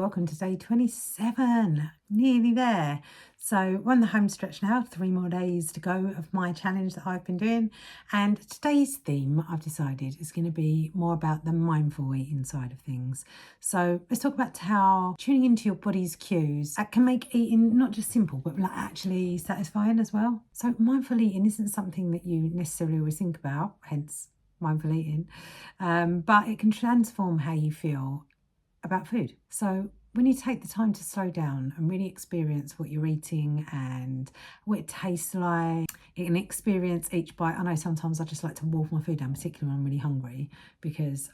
Welcome to day 27, nearly there. So we're on the home stretch now, 3 more days to go of my challenge that I've been doing. And today's theme, I've decided, is going to be more about the mindful eating side of things. So let's talk about how tuning into your body's cues can make eating not just simple, but like actually satisfying as well. So mindful eating isn't something that you necessarily always think about, hence mindful eating, but it can transform how you feel about food. So when you take the time to slow down and really experience what you're eating and what it tastes like, you can experience each bite. I know sometimes I just like to wolf my food down, particularly when I'm really hungry, because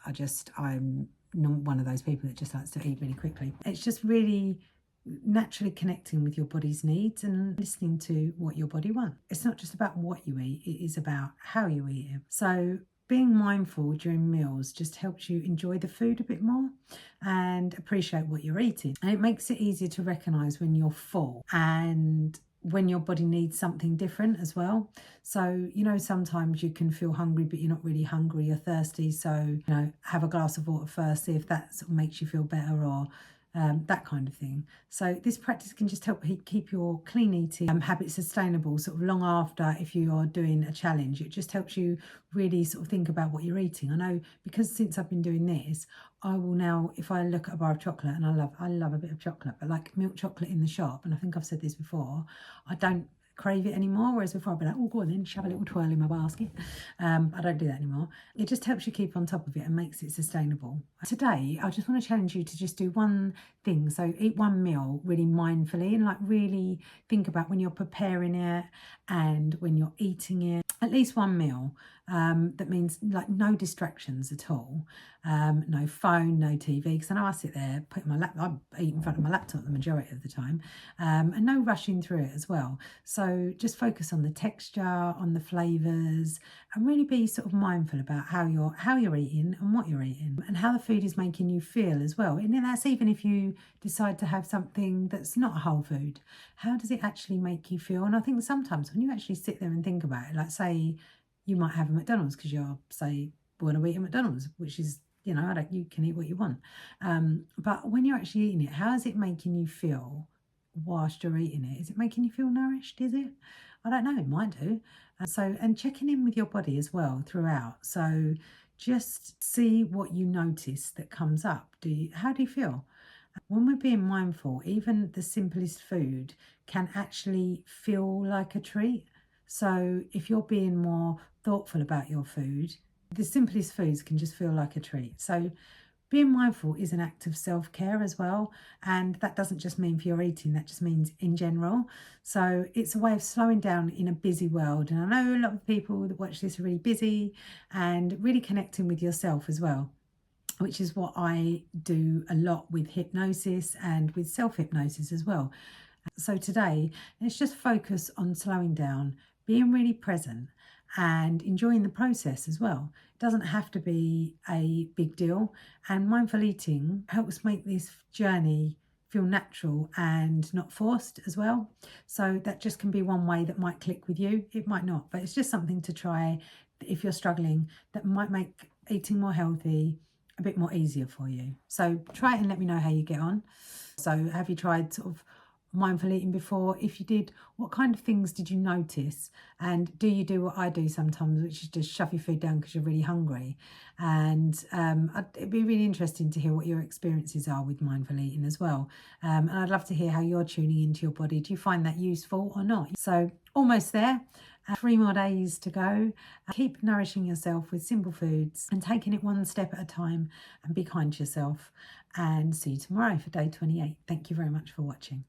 I'm not one of those people that just likes to eat really quickly. It's just really naturally connecting with your body's needs and listening to what your body wants. It's not just about what you eat, it is about how you eat it. So being mindful during meals just helps you enjoy the food a bit more and appreciate what you're eating. And it makes it easier to recognise when you're full and when your body needs something different as well. So, sometimes you can feel hungry, but you're not really hungry, you're thirsty. So, have a glass of water first, see if that sort of makes you feel better, or that kind of thing. So this practice can just help keep your clean eating habit sustainable sort of long after if you are doing a challenge. It just helps you really sort of think about what you're eating. I know, because since I've been doing this, I will now, if I look at a bar of chocolate, and I love a bit of chocolate, but like milk chocolate in the shop, and I think I've said this before, I don't crave it anymore, whereas before I'd be like, oh, go on then, shove a little twirl in my basket. I don't do that anymore. It just helps you keep on top of it and makes it sustainable. Today I just want to challenge you to just do one thing. So eat one meal really mindfully and like really think about when you're preparing it and when you're eating it. At least one meal. That means like no distractions at all, no phone, no TV, because I know I sit there, I eat in front of my laptop the majority of the time, and no rushing through it as well. So just focus on the texture, on the flavours, and really be sort of mindful about how you're eating and what you're eating and how the food is making you feel as well. And that's even if you decide to have something that's not a whole food. How does it actually make you feel? And I think sometimes when you actually sit there and think about it, like say you might have a McDonald's because you're, say, want to eat at McDonald's, which is, you can eat what you want. But when you're actually eating it, how is it making you feel whilst you're eating it? Is it making you feel nourished? Is it? I don't know, it might do. And checking in with your body as well throughout. So just see what you notice that comes up. How do you feel? When we're being mindful, even the simplest food can actually feel like a treat. So if you're being more thoughtful about your food, the simplest foods can just feel like a treat. So being mindful is an act of self-care as well. And that doesn't just mean for your eating, that just means in general. So it's a way of slowing down in a busy world. And I know a lot of people that watch this are really busy and really connecting with yourself as well, which is what I do a lot with hypnosis and with self-hypnosis as well. So today, let's just focus on slowing down, being really present and enjoying the process as well. It doesn't have to be a big deal. And mindful eating helps make this journey feel natural and not forced as well. So that just can be one way that might click with you. It might not, but it's just something to try if you're struggling, that might make eating more healthy a bit more easier for you. So try it and let me know how you get on. So have you tried sort of mindful eating before? If you did, what kind of things did you notice? And do you do what I do sometimes, which is just shove your food down because you're really hungry? And it'd be really interesting to hear what your experiences are with mindful eating as well. And I'd love to hear how you're tuning into your body. Do you find that useful or not? So almost there. 3 more days to go. Keep nourishing yourself with simple foods and taking it one step at a time, and be kind to yourself. And see you tomorrow for day 28. Thank you very much for watching.